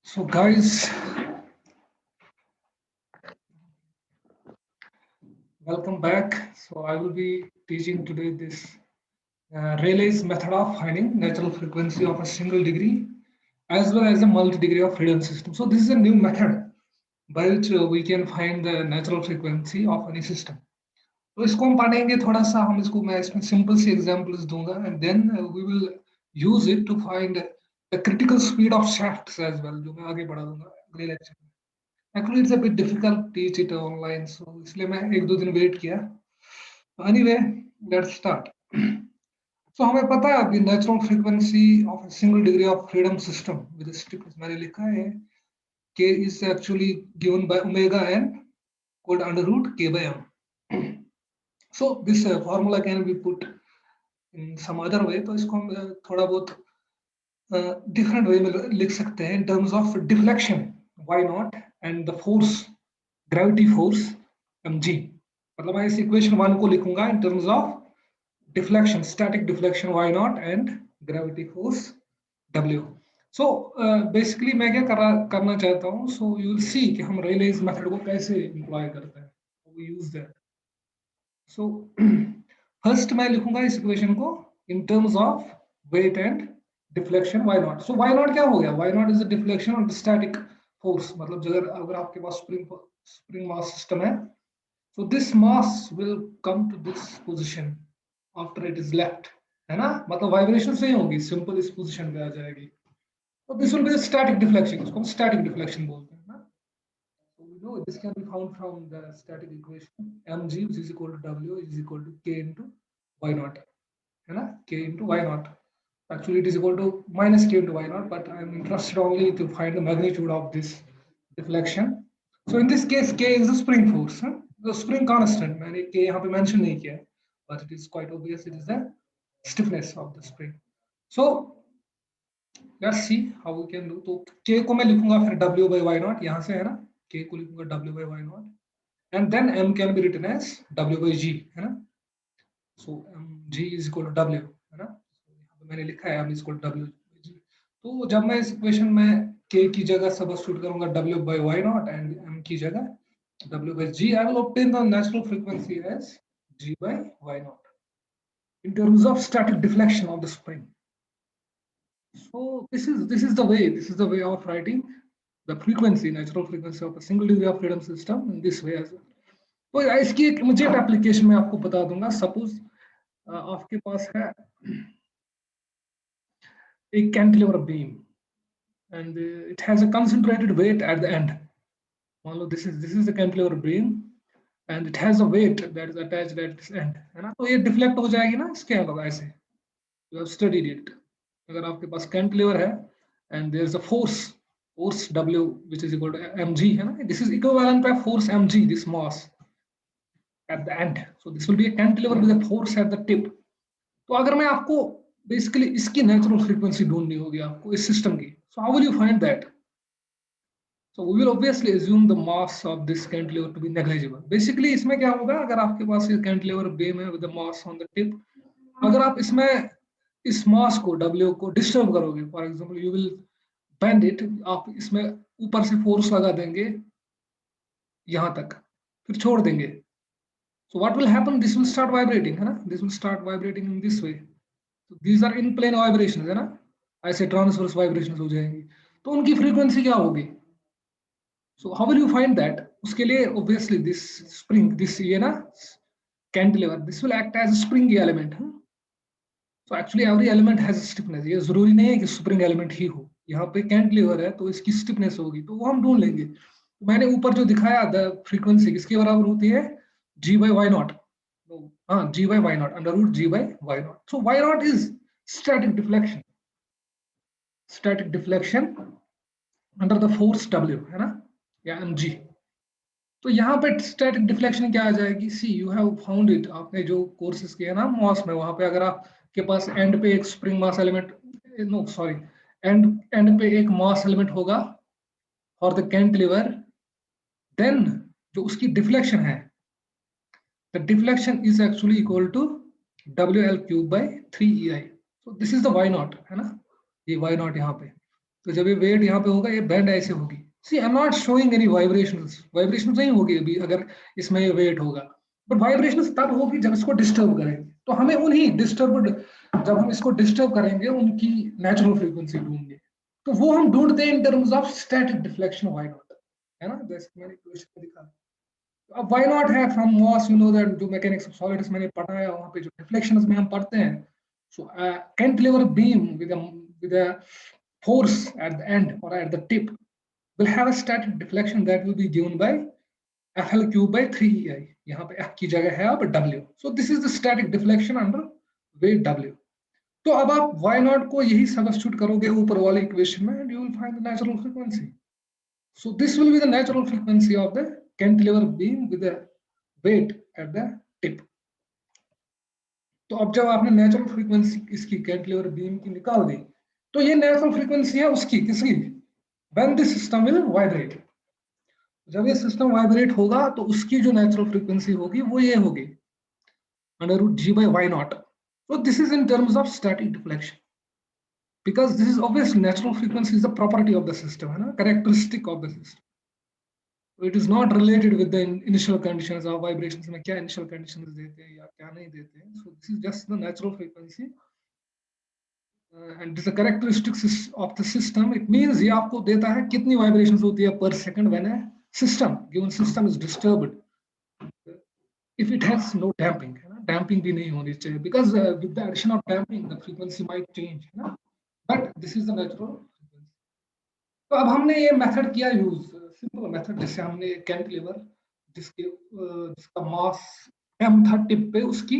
So guys, welcome back. So I will be teaching today this Rayleigh's method of finding natural frequency of a single degree as well as a multi-degree of freedom system. So this is a new method by which we can find the natural frequency of any system. तो इसको हम पढ़ेंगे थोड़ा सा हम इसको मैं इसमें सिंपल सी एग्जांपल्स दूंगा and then we will use it to find the critical speed of shafts as well जो मैं आगे बढ़ा दूंगा अगले लेक्चर में. Actually, it's a bit difficult to teach it online, so इसलिए मैं एक दो दिन वेट किया. Anyway, let's start. So हमें पता है अभी natural frequency of a single degree of freedom system with strictness मैंने लिखा है k is actually given by omega n called under root k by m. So this formula can be put in some other way. तो इसको हम थोड़ा बहुत different way में लिख सकते हैं in terms of deflection y naught and the force gravity force mg. मतलब मैं इस इक्वेशन 1 को लिखूंगा in terms of deflection, static deflection y naught and gravity force w. So basically मैं क्या करना चाहता हूँ. So you will see कि हम Rayleigh's method को कैसे employ करते हैं. We use that. So first मैं लिखूंगा इस इक्वेशन को in terms of weight and deflection y naught. So y naught क्या हो गया? Y naught is the deflection of the static force. मतलब अगर आपके पास spring mass system है, so this mass will come to this position after it is left, है ना? मतलब vibration से ही होगी, simple इस position पे आ जाएगी. So this will be the static deflection. इसको हम static deflection बोलते हैं ना? So we know this can be found from the static equation mg, which is equal to w is equal to k into y naught, है ना? K into y naught. Actually, it is equal to minus k into y naught, but I am interested only to find the magnitude of this deflection. So in this case, k is the spring force, the spring constant. मैंने k यहाँ पे mention नहीं किया, but it is quite obvious. It is the stiffness of the spring. So let's see how we can do. तो k को मैं लिखूंगा फिर w by y naught यहाँ से, है ना? K को लिखूंगा w by y naught, and then m can be written as w by g, है ना? So g is equal to w, है ना? मैंने लिखा है m is equal to w. तो जब मैं इस इक्वेशन में k की जगह सब्स्टिट्यूट करूंगा w by y naught and m की जगह w by g, I will obtain the natural frequency as g by y naught in terms of static deflection of the spring. So this is the way of writing the frequency, natural frequency of a single degree of freedom system in this way as well. तो इसकी एक immediate application मैं आपको बता दूंगा. Suppose आपके पास है a cantilever beam and it has a concentrated weight at the end. मान लो this is the cantilever beam and it has a weight that is attached at this end, है ना? तो ये डिफ्लेक्ट हो जाएगी ना इसके अलावा ऐसे. You have studied it. अगर आपके पास cantilever है and there is a force W which is equal to mg, है ना? This is equivalent to force mg, this mass at the end. So this will be a cantilever with a force at the tip. तो अगर मैं आपको basically इसकी natural frequency ढूंढनी होगी आपको इस सिस्टम की, so how will you find that? So we will obviously assume the mass of this cantilever to be negligible. Basically इसमें क्या होगा, अगर आपके पास ये cantilever beam है with the mass on the tip, अगर आप इसमें इस mass को W को disturb करोगे, for example you will bend it, आप इसमें ऊपर से force लगा देंगे यहाँ तक, फिर छोड़ देंगे. So what will happen? This will start vibrating, है ना? This will start vibrating in this way. So these are in plane vibrations, है ना? ऐसे transverse vibrations हो जाएंगी. तो उनकी frequency क्या होगी? So how will you find that? उसके लिए obviously this spring, this ये ना cantilever, this will act as a springy element. So actually every element has a stiffness. ये जरूरी नहीं है कि spring element ही हो. यहाँ पे cantilever है तो इसकी stiffness होगी, तो वो हम ढूंढ लेंगे. तो मैंने ऊपर जो दिखाया the frequency किसके बराबर होती है? G by y naught. हाँ, G by y naught, under root G by y naught. So y naught is static deflection. Static deflection under the force W, है ना? या mg. तो यहाँ पे स्टैटिक डिफ्लेक्शन क्या आ जाएगी? सी यू हैव फाउंड इट, आपने जो कोर्सेज किए ना मॉस में, वहां पे अगर आपके पास एंड पे एक spring mass element, no sorry, end पे एक मास एलिमेंट होगा फॉर द कैंटिलीवर, देन जो उसकी डिफ्लेक्शन है, the deflection is actually equal to WL³ by 3EI. So this is the y naught, है ना? ये y नॉट यहाँ पे. तो जब ये वेट यहाँ पे होगा, ये बैंड ऐसे होगी। See I am not showing any vibrations, vibrations नहीं होगी अभी अगर इसमें ये वेट होगा, बट वाइब्रेशंस तब होगी जब इसको डिस्टर्ब करेंगे। तो हमें उन्हीं डिस्टर्ब, जब हम इसको डिस्टर्ब करेंगे उनकी नेचुरल फ्रीक्वेंसी ढूंढेंगे। तो वो हम ढूंढते हैं in terms of static deflection y naught, है ना, जैसे मैंने क्वेश्चन में दिखा। अब वाई नॉट है from MOS, you know that जो मैकेनिक्स ऑफ सॉलिड्स मैंने पढ़ाया वहां पे जो डिफ्लेक्शंस में हम पढ़ते हैं। So cantilever beam with a force at the end or at the tip will have a static deflection that will be given by FL cube by 3EI. यहाँ पे F की जगह है अब W. So this is the static deflection under weight W. तो अब आप y naught को यही substitute करोगे ऊपर वाले इक्वेशन में and you will find the natural frequency. So this will be the natural frequency of the cantilever beam with the weight at the tip. तो अब जब आपने नेचुरल फ्रीक्वेंसी इसकी कैंटिलीवर बीम की निकाल दी, तो ये नेचुरल फ्रीक्वेंसी है उसकी, किसकी? When the system will vibrate. जब ये सिस्टम वाइब्रेट होगा तो उसकी जो नेचुरल फ्रीक्वेंसी होगी वो ये होगी under root g by y naught. So this is in terms of static deflection because this is obviously natural frequency is a property of the system, है ना, characteristic of the system. So it is not related with the initial conditions of vibrations में क्या initial conditions देते हैं या क्या नहीं देते हैं. So this is just the natural frequency. And this is a characteristics of the system. It means ये आपको देता है कितनी vibrations होती है per second when a given system is disturbed. If it has no damping, है ना, damping भी नहीं होनी चाहिए because with the addition of damping the frequency might change, है ना, but this is the natural frequency. तो अब हमने ये मेथड किया यूज, सिंपल मेथड, जिससे हमने कैंटिलीवर जिसका मास m था टिप पे, उसकी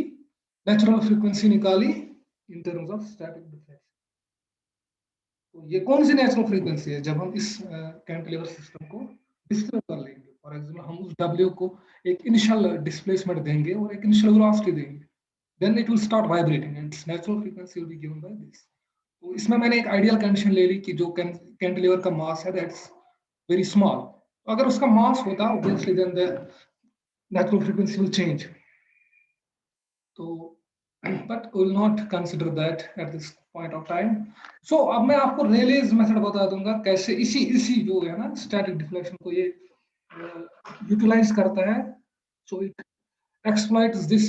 नेचुरल फ्रीक्वेंसी निकाली इन टर्म्स ऑफ स्टैटिक डिफ्लेक्शन. तो ये कौन सी नेचुरल फ्रीक्वेंसी है? जब हम इस कैंटिलीवर सिस्टम को डिस्टर्ब कर लेंगे, फॉर एग्जांपल हम उस W को एक इनिशियल डिस्प्लेसमेंट देंगे और एक इनिशियल वेलोसिटी देंगे, then it will start vibrating and its natural frequency will be given by this. तो इसमें मैंने एक आइडियल कंडीशन ले ली कि जो कैंटिलीवर का मास है दैट्स वेरी स्मॉल. तो अगर उसका मास होता obviously then the natural frequency will change. तो but we will not consider that at this point of time. So अब मैं आपको रेलेज मेथड बता दूंगा कैसे इसी जो है ना स्टैटिक डिफ्लेक्शन को ये यूटिलाइज करता है. So it exploits this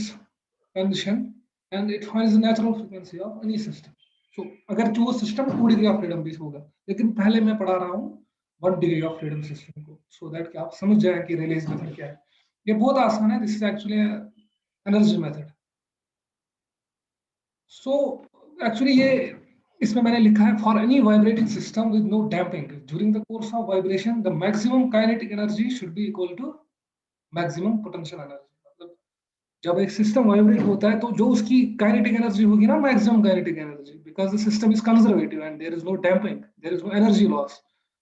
condition and it finds the natural frequency of any system. So अगर जो सिस्टम 2 डिग्री ऑफ फ्रीडम भी होगा, लेकिन पहले मैं पढ़ा रहा हूँ 1 डिग्री ऑफ फ्रीडम सिस्टम को, so that कि आप समझ जाए कि रेलेज मेथड क्या है. ये बहुत आसान है. This is actually energy method. So actually ये इसमें मैंने लिखा है for any vibrating system with no damping during the course of vibration the maximum kinetic energy should be equal to maximum potential energy. मतलब जब एक सिस्टम वाइब्रेट होता है तो जो उसकी काइनेटिक एनर्जी होगी ना, maximum kinetic energy, because the system is conservative and there is no damping, there is no energy loss.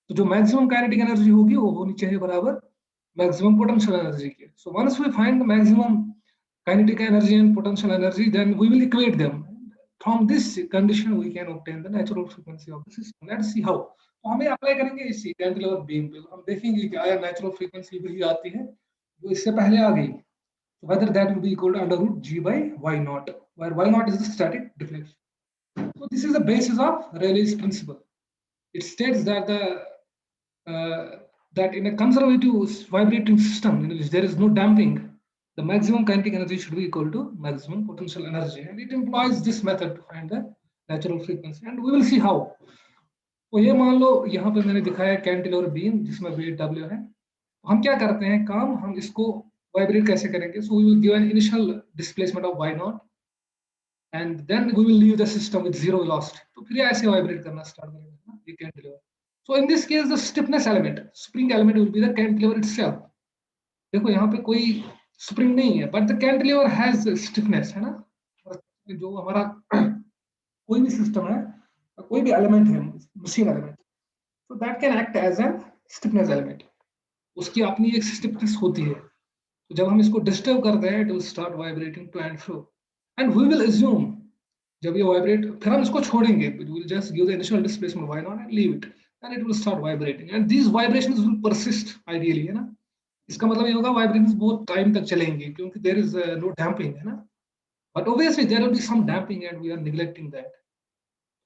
तो जो मैक्सिमम काइनेटिक एनर्जी होगी वो होनी चाहिए बराबर मैक्सिमम पोटेंशियल एनर्जी के. So once we find the maximum kinetic energy and potential energy then we will equate them. From this condition we can obtain the natural frequency of the system. Let's see how. तो हमें apply करेंगे इसी cantilever beam पे, हम देखेंगे कि आया natural frequency वही आती है जो इससे पहले आ गई. So whether that will be equal to under root g by y naught, where y naught is the static deflection. So this is the basis of Rayleigh's principle. It states that that in a conservative vibrating system in which there is no damping, the maximum kinetic energy should be equal to maximum potential energy, and it employs this method to find the natural frequency, and we will see how. तो ये मान लो यहाँ पे मैंने दिखाया cantilever beam जिसमें wait W है. हम क्या करते हैं काम, हम इसको वाइब्रेट कैसे करेंगे. So we will give an initial displacement of y naught and then we will leave the system with zero velocity. तो फिर ऐसे वाइब्रेट करना स्टार्ट करेंगे ना ये cantilever. So in this case the stiffness element, spring element will be the cantilever itself. देखो यहाँ पे कोई स्प्रिंग नहीं है, but the cantilever has stiffness, है ना. जो हमारा कोई भी सिस्टम है, कोई भी एलिमेंट है, machine element, so that can act as an stiffness element. उसकी अपनी एक स्टिफनेस होती है. तो जब हम इसको डिस्टर्ब करते हैं, it will start vibrating to and fro, and we will assume जब ये वाइब्रेट, फिर हम इसको छोड़ेंगे, we will just give the initial displacement y naught and leave it, and it will start vibrating, and these vibrations will persist ideally, है ना. इसका मतलब ये होगा वाइब्रेशंस बहुत टाइम तक चलेंगे क्योंकि देयर इज नो डैम्पिंग, है ना. But obviously there will be some damping and we are neglecting that.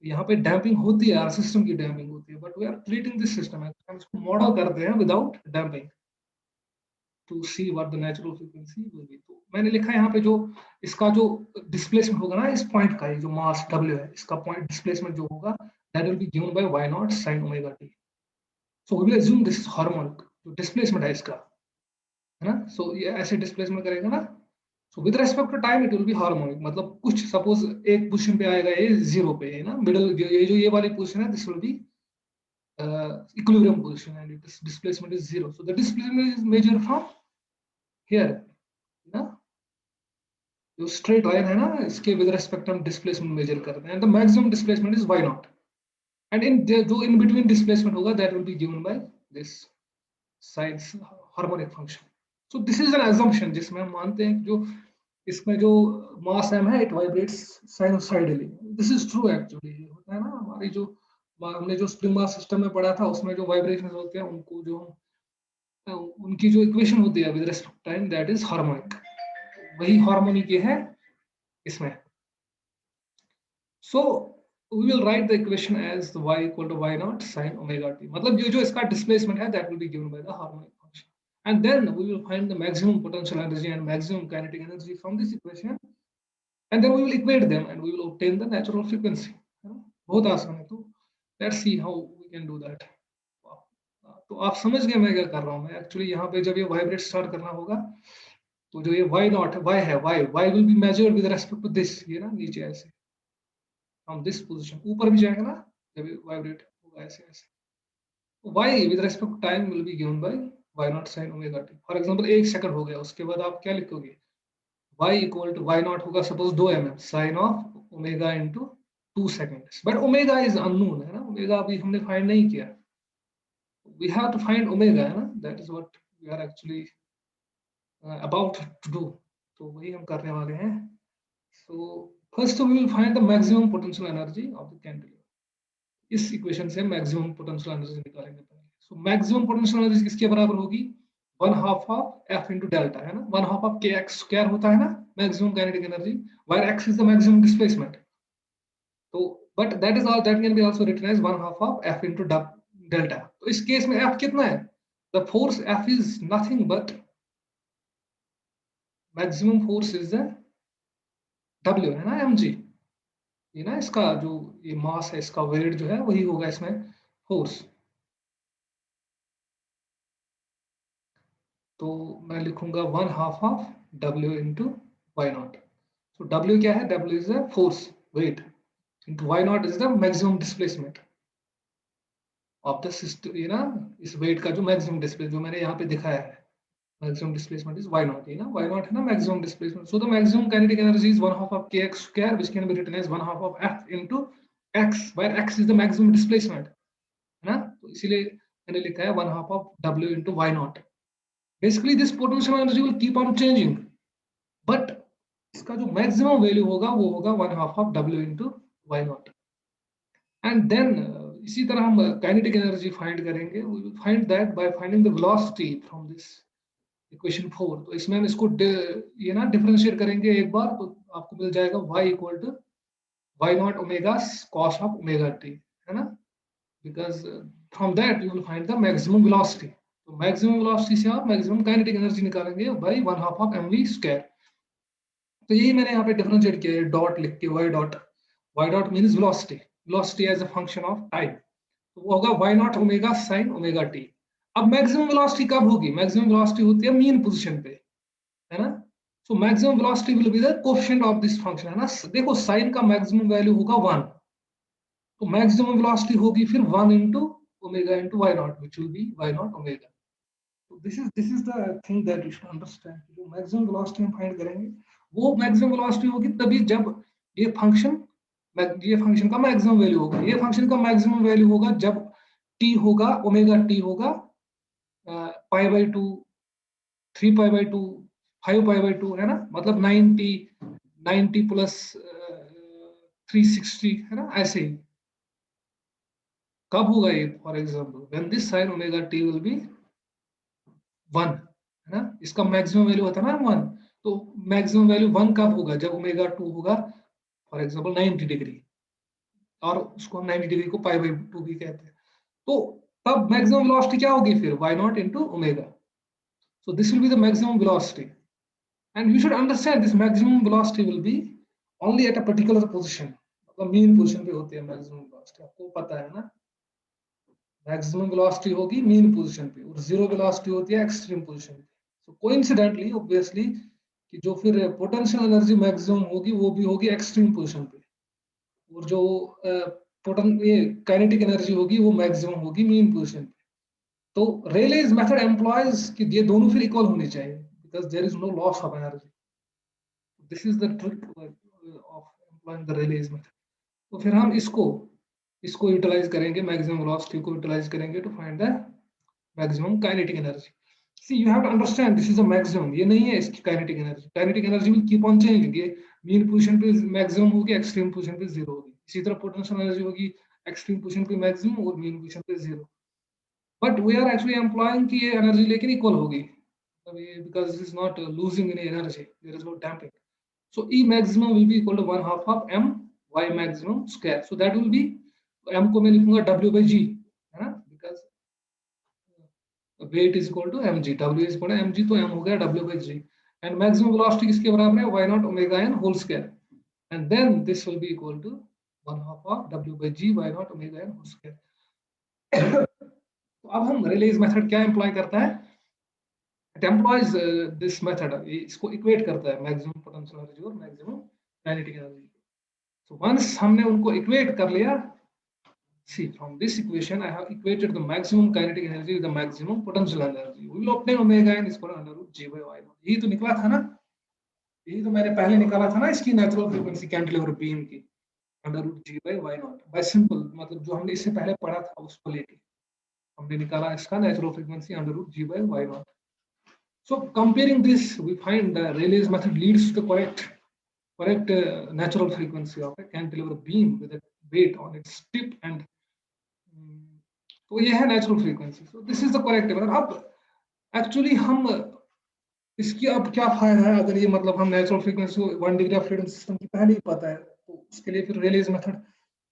यहाँ पे डैम्पिंग होती है, सिस्टम की डैम्पिंग होती है, but we are treating this system, हम इसको मॉडल करते हैं without damping to see what the natural frequency will be. तो मैंने लिखा है यहाँ पे जो इसका जो डिस्प्लेसमेंट होगा ना इस पॉइंट का, ये जो मास W है, इसका पॉइंट डिस्प्लेसमेंट जो होगा that will be given by y not sin omega t। So we will assume this is harmonic, जो डिस्प्लेसमेंट है इसका, है ना। सो ये ऐसे डिस्प्लेसमेंट करेगा ना, so with respect to time it will be harmonic, मतलब कुछ सपोज एक पोजीशन पे आएगा ये 0 पे है ना, मिडिल ये जो ये वाली पोजीशन है this will be equilibrium position and its displacement is 0. So the displacement is measured from here, ना जो straight line है ना इसके with respect हम displacement measure करते हैं, and the maximum displacement is y naught, and in the जो in between displacement होगा that will be given by this side's harmonic function. So this is an assumption जिसमें हम मानते हैं कि जो इसमें जो mass m है it vibrates sinusoidally. This is true actually, होता है ना हमारी जो हमने जो स्प्रिंग मास सिस्टम में पढ़ा था उसमें जो वाइब्रेशन होते हैं उनको जो उनकी जो इक्वेशन होती है with respect time that is harmonic, वही हार्मोनिक ये है इसमें। So we will write the equation as y equal to y not sin omega t, मतलब ये जो इसका डिस्प्लेसमेंट है that will be given by the harmonic function, and then we will find the maximum potential energy and maximum kinetic energy from this equation, and then we will equate देम एंड वी विल obtain the natural frequency. बहुत आसान है, तो let's see how we can do that. तो आप समझ गए मैं क्या कर रहा हूँ। मैं एक्चुअली यहाँ पे जब ये वाइब्रेट स्टार्ट करना होगा तो जो ये y नॉट है, y है, y will be measured with respect to this, ये ना नीचे ऐसे फ्रॉम दिस पोजीशन, ऊपर भी जाएगा ना जब ये वाइब्रेट होगा ऐसे ऐसे, y with respect to time will be given by y not sin omega t। For example 1 second हो गया, उसके बाद आप क्या लिखोगे, y equal to y not होगा suppose 2 mm sin of omega into 2 seconds, but omega is unknown है ना, ओमेगा अभी हमने फाइंड नहीं किया, we have to find omega, है ना, that is what we are actually about to do। तो वही हम करने वाले हैं। so first we will find the maximum potential energy of the cantilever। इस इक्वेशन से मैक्सिमम पोटेंशियल एनर्जी निकालेंगे पहले। सो मैक्सिमम पोटेंशियल एनर्जी किसके बराबर होगी, 1/2 ऑफ f into डेल्टा, है ना, 1/2 ऑफ kx स्क्वायर होता है ना maximum kinetic energy, where x is the maximum displacement। तो but that is all, that can be also written as 1/2 of f into delta। तो इस केस में f कितना है, the force f is nothing but maximum force is the w, है ना, mg, ये ना इसका जो ये मास है इसका वेट जो है वही होगा इसमें फोर्स। तो मैं लिखूंगा 1/2 of w into y not. so w क्या है, w is the force weight into y not is the maximum displacement of the system, ये ना इस वेट का जो मैक्सिमम डिस्प्लेसमेंट जो मैंने यहाँ पे दिखाया है, maximum displacement is y naught, ना y naught है ना maximum displacement। So the maximum kinetic energy is 1/2 of kx square, which can be written as 1/2 of f into x, where x is the maximum displacement, है ना, तो इसीलिए मैंने लिखा है 1/2 of w into y naught। Basically this potential energy will keep on changing, but इसका जो maximum value होगा वो होगा 1/2 of w into y naught। And then इसी तरह हम kinetic energy find करेंगे, we will find that by finding the velocity from this equation 4। तो इसमें हम इसको ये ना डिफरेंशिएट करेंगे एक बार, तो आपको मिल जाएगा y equal to y not omega cos of omega t, है ना, because from that you will find the maximum velocity. तो मैक्सिमम वेलोसिटी से आप मैक्सिमम काइनेटिक एनर्जी निकालेंगे बाय 1/2 ऑफ mv स्क्वायर। तो यही मैंने यहाँ पे डिफरेंशिएट किया है डॉट लिख के, y dot means velocity, velocity as a function of time, तो वो होगा y not omega sin omega t। अब मैक्सिमम वेलोसिटी कब होगी, मैक्सिमम वेलोसिटी होती है मीन पोजीशन पे, है ना। So maximum velocity will be the coefficient of this function, है ना, देखो साइन का मैक्सिमम वैल्यू होगा 1, तो मैक्सिमम वेलोसिटी होगी फिर 1 into omega into y not which will be y not omega. तो this is the thing that you should understand, जो मैक्सिमम वेलोसिटी हम फाइंड करेंगे वो मैक्सिमम वेलोसिटी होगी तभी जब ये फंक्शन का मैक्सिमम वैल्यू होगा, ये फंक्शन का मैक्सिमम वैल्यू होगा जब t होगा ओमेगा t होगा π/2, 3π/2, 5π/2, है ना, मतलब 90 प्लस 360, है ना, ऐसे ही। कब होगा ये, for example when this sin omega t will be 1, है ना, इसका मैक्सिमम वैल्यू होता है ना 1, तो मैक्सिमम वैल्यू 1 कब होगा, जब ओमेगा 2 होगा फॉर एग्जाम्पल 90 डिग्री, और उसको हम 90 डिग्री को π/2 भी कहते हैं। तो तब मैक्सिमम वेलोसिटी क्या होगी फिर y not into omega. So this will be the maximum velocity, and you should understand this maximum velocity will be only at a particular position. मतलब मीन पोजीशन पे होती है मैक्सिमम वेलोसिटी, आपको पता है ना. मैक्सिमम वेलोसिटी होगी mean position पे और जीरो वेलोसिटी होती है एक्सट्रीम पोजीशन पे. सो कोइंसिडेंटली ऑब्वियसली कि जो फिर पोटेंशियल एनर्जी मैक्सिमम होगी वो भी होगी एक्सट्रीम पोजीशन पे, और जो ये काइनेटिक एनर्जी होगी वो मैक्सिमम होगी मीन पोजीशन पे. तो रेलेज मेथड एम्प्लॉयज कि ये दोनों फिर इक्वल होने चाहिए because there is no loss of energy. This is the trick of employing the Rayleigh's method. तो फिर हम इसको यूटिलाइज करेंगे, मैक्सिमम वेलोसिटी को यूटिलाइज करेंगे to find the maximum kinetic energy. See you have to understand this is a maximum, ये नहीं है इसकी kinetic energy. Kinetic energy will keep on changing. ये मीन पोजीशन पे मैक्सिमम होगी, एक्सट्रीम पोजीशन पे जीरो होगी. इसी तरह पोटेंशियल एनर्जी होगी एक्सट्रीम पोजीशन पे मैक्सिमम और मीन पोजीशन पे zero. But we are actually employing की ये एनर्जी लेकिन इक्वल होगी because this is not losing any energy, there is no damping. So E maximum will be equal to 1/2 of m y maximum square. So that will be m को मैं लिखूंगा w by g, है ना, because weight is equal to mg, w is equal to mg, तो m हो गया w by g. And maximum velocity किसके बराबर है, y naught omega n whole square. And then this will be equal to 1/2 of w by g y naught omega n whole square. तो अब हम रेलेज method क्या employ करता है, it employs this method, इसको इक्वेट करता है मैक्सिमम पोटेंशियल एनर्जी और maximum kinetic energy. So once हमने उनको इक्वेट कर लिया, see from this equation I have equated the maximum kinetic energy with the maximum potential energy. We will obtain omega n is equal to under root g by y naught. यही तो निकला था ना, यही तो मैंने पहले निकाला था ना इसकी नेचुरल फ्रीक्वेंसी कैंटिलीवर बीम की, under root g by y naught. By simple मतलब जो हमने इससे पहले पढ़ा था उसको लेके हमने निकाला इसका natural frequency under root g by y naught. So comparing this, we find the Rayleigh's method leads to the correct natural frequency of a cantilever beam with a weight on its tip, and तो ये है natural frequency. So this is the correct method. अब actually हम इसकी अब क्या फायदा है अगर ये मतलब हम natural frequency 1 degree of freedom system की पहले ही पता है, तो उसके लिए फिर Rayleigh's method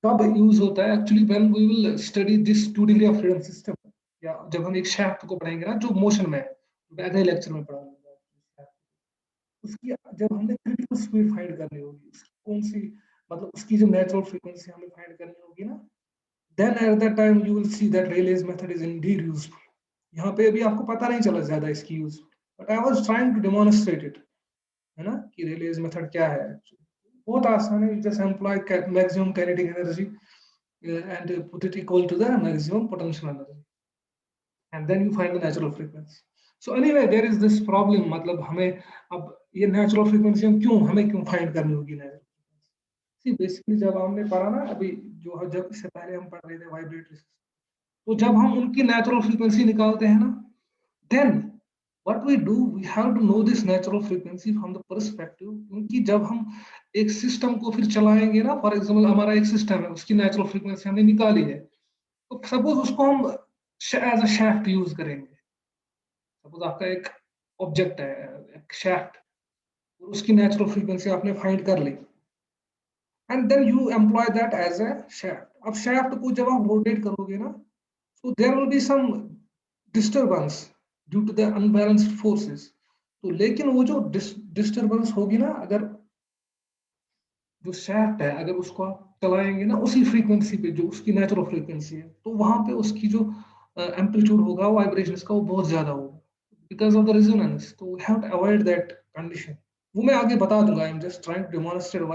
कब यूज होता है, actually when we will study this 2 degree of freedom system, या जब हम एक shaft को पढ़ेंगे ना जो मोशन में है, अगले लेक्चर में पढ़ा उसकी जब हमने क्रिटिकल स्पीड फाइंड करनी होगी, कौन सी मतलब उसकी जो नेचुरल फ्रीक्वेंसी हमें फाइंड करनी होगी ना, then at that time you will see that Rayleigh's method is indeed useful. यहाँ पे अभी आपको पता नहीं चला ज्यादा इसकी use, but I was trying to demonstrate it, है ना, कि रेलेज मेथड क्या है. बहुत आसान है, just employ maximum kinetic energy and put it equal to the maximum potential energy, and then you find the natural frequency. So anyway there is this problem, मतलब हमें अब ये नेचुरल फ्रीक्वेंसी हमें क्यों फाइंड करनी होगी नेचुरल फ्रीक्वेंसी. बेसिकली जब हमने पढ़ा ना अभी जो जब इससे पहले हम पढ़ रहे थे वाइब्रेटरी, तो जब हम उनकी नेचुरल फ्रीक्वेंसी निकालते हैं ना, then what we do, we have to know this natural frequency from the perspective, क्योंकि जब हम एक सिस्टम को फिर चलाएंगे ना, फॉर एग्जांपल हमारा एक सिस्टम है उसकी नेचुरल फ्रीक्वेंसी हमने निकाली है, तो सपोज उसको हम एज अ शाफ्ट यूज करेंगे. सपोज आपका एक ऑब्जेक्ट है एक शाफ्ट, और उसकी नेचुरल फ्रीक्वेंसी आपने फाइंड कर ली, and then you employ that as a shaft. अब शाफ्ट को जब आप रोटेट करोगे ना, so there will be some disturbance due to the unbalanced forces. तो लेकिन वो जो डिस्टरबेंस होगी ना, अगर जो शाफ्ट है अगर उसको आप चलाएंगे ना उसी फ्रीक्वेंसी पे जो उसकी नेचुरल फ्रीक्वेंसी है, तो वहां पे उसकी जो एम्पलीट्यूड होगा वाइब्रेशंस का वो बहुत ज्यादा होगा because of the resonance. So we have to avoid that condition. वो मैं आगे बता दूंगा. I'm just trying to demonstrate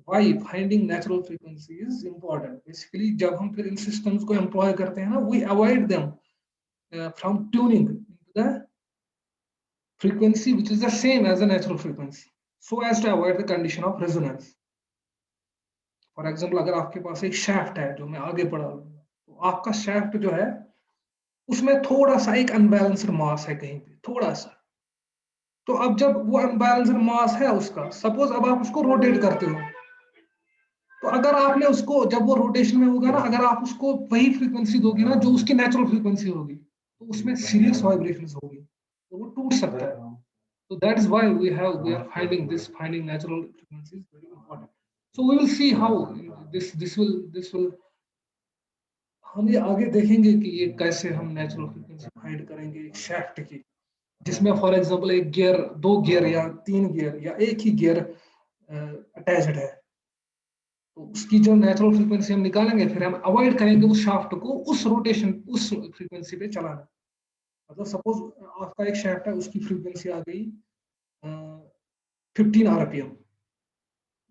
why finding natural frequency is important. Basically जब हम फिर इन systems को employ करते हैं ना, we avoid them from tuning into the frequency which is the same as the natural frequency, so as to avoid the condition of resonance. For example अगर आपके पास एक shaft है जो मैं आगे पढ़ा लूंगा, तो आपका shaft जो है उसमें थोड़ा सा एक अनबैलेंस्ड मास है कहीं पे थोड़ा सा. तो अब जब वो अनबैलेंस्ड मास है उसका, सपोज अब आप उसको रोटेट करते हो, तो अगर आपने उसको जब वो रोटेशन में होगा ना, अगर आप उसको वही फ्रीक्वेंसी दोगे ना जो उसकी नेचुरल फ्रीक्वेंसी होगी, तो उसमें सीरियस वाइब्रेशंस होगी, तो वो टूट सकता है. So that is why we are finding natural frequencies very important. So we will see how this will हम ये आगे देखेंगे कि ये कैसे हम नेचुरल फ्रीक्वेंसी फाइंड करेंगे एक शाफ्ट की, जिसमें फॉर एग्जांपल एक गियर, दो गियर या तीन गियर या एक ही गियर अटैच्ड है। तो उसकी जो नेचुरल फ्रीक्वेंसी हम निकालेंगे, फिर हम अवॉइड करेंगे उस शाफ्ट को उस रोटेशन उस फ्रीक्वेंसी पे चलाना। मतलब सपोज आपका एक शाफ्ट है, उसकी फ्रीक्वेंसी आ गई 15 RPM,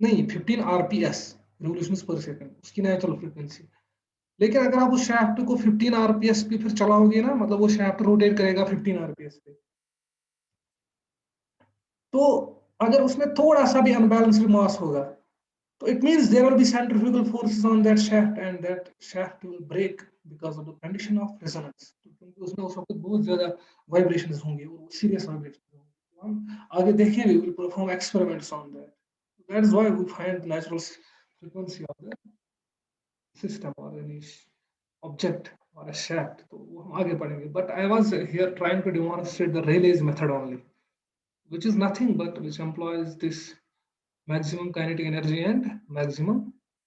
नहीं 15 RPS, रिवोल्यूशन पर सेकंड, उसकी नेचुरल फ्रीक्वेंसी। लेकिन अगर आप उस शाफ्ट को 15 RPS पे फिर चलाओगे ना, मतलब वो शाफ्ट रोटेट करेगा 15 RPS पे, तो अगर उसमें थोड़ा सा भी अनबैलेंस्ड मास होगा, so it means there will be centrifugal forces on that shaft and that shaft will break because of the condition of resonance. क्योंकि उसमें उस वक्त बहुत ज्यादा वाइब्रेशंस होंगे और सीरियस वाइब्रेशंस होंगे। तो हम आगे देखें, we will perform experiments on that. That is why we find the natural frequency of the system or any object or a shaft. तो वो हम आगे पढ़ेंगे। But I was here trying to demonstrate the Rayleigh's method only, which is nothing but which employs this maximum kinetic energy and maximum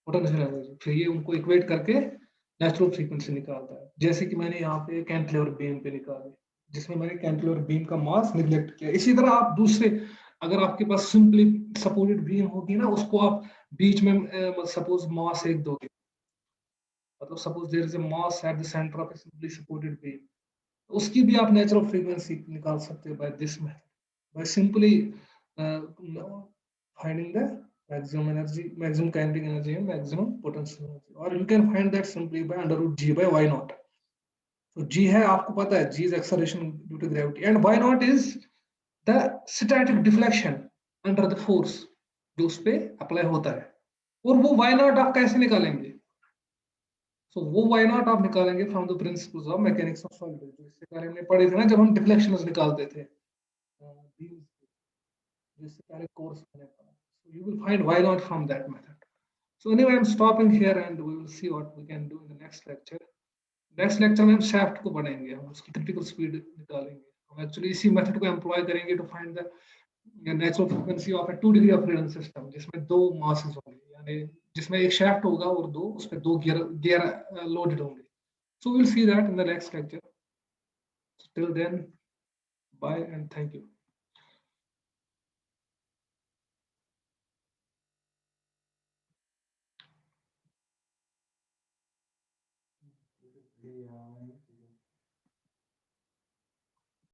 potential energy, फिर ये उनको equate करके natural frequency निकालता है। जैसे कि मैंने यहाँ पे कैंटिलीवर बीम पे निकाले, जिसमें मैंने कैंटिलीवर बीम का मास निग्लेक्ट किया। इसी तरह आप दूसरे, अगर आपके पास सिंपली सपोर्टेड बीम होगी ना, उसको आप बीच में सपोज मास एक दोगे, मतलब suppose there is a mass at the centre of a simply supported beam, उसकी भी आप नेचुरल फ्रीक्वेंसी निकाल सकते हो by this method, by simply finding the maximum energy, maximum kinetic energy and maximum potential energy, or you can find that simply by under root g by y naught. So g है, आपको पता है, g is acceleration due to gravity and y naught is the static deflection under the force जो उस पे apply होता है। और वो y naught आप कैसे निकालेंगे? सो वो y naught आप निकालेंगे from the principles of mechanics of solid, जो इससे पहले हमने पढ़े थे ना, जब हम डिफ्लेक्शंस निकालते थे बीम्स, जिससे पहले कोर्स मैंने पढ़ा। So you will find y naught from that method. So anyway, I'm stopping here and we will see what we can do in the next lecture. Next lecture में हम shaft को बढ़ेंगे, हम उसकी क्रिटिकल स्पीड निकालेंगे। हम actually इसी method को एम्प्लॉय करेंगे to find the natural frequency of a 2 degree of freedom system, जिसमें दो मासेस होंगे, यानी जिसमें एक शाफ्ट होगा और दो उस पे दो गियर गियर लोडेड होंगे। So will see that in the next lecture. Till then, bye and thank you.